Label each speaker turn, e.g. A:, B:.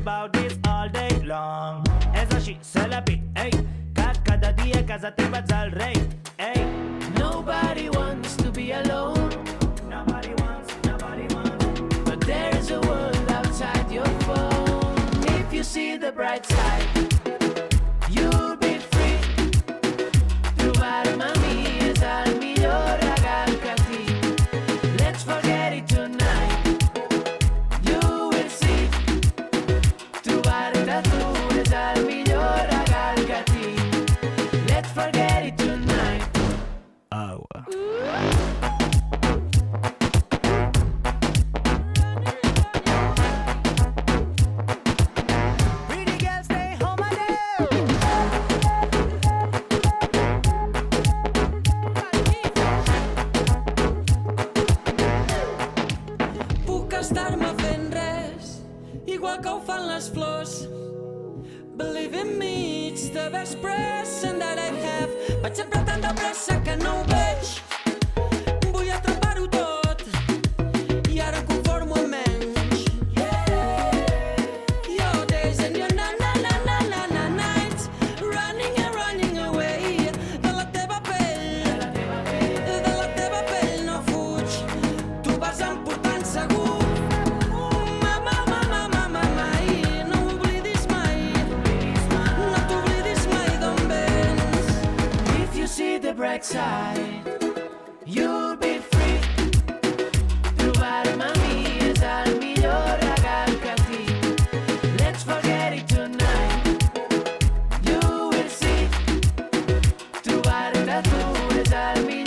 A: about this all day long. És així, se la pit, ei, que cada dia a casa teva ets el rei, ei. Nobody wants to be alone. Nobody wants. But there is a world outside your phone. If you see the bright side, you'll be free. Trobar-me a mi és el millor regal que tinc. Let's forget it tonight. You will see. Trobar-te tu és el millor regal que tinc. Let's forget it tonight. Agua.
B: Estar-me fent res, igual que ho fan les flors. Believe in me, it's the best present that I have. Vaig sempre tan de pressa que no ho veig. Vull atrapar-ho tot i ara em conformo amb menys. Your days and your na-na-na-na-na nights, running and running away. De la teva pell, de la teva pell no fuig. Tu vas emportant segur. Bright side, you'll be free. Trobar-me a mi és el millor regal que tinc. Let's forget it tonight. You will see. Trobar-te tu és el millor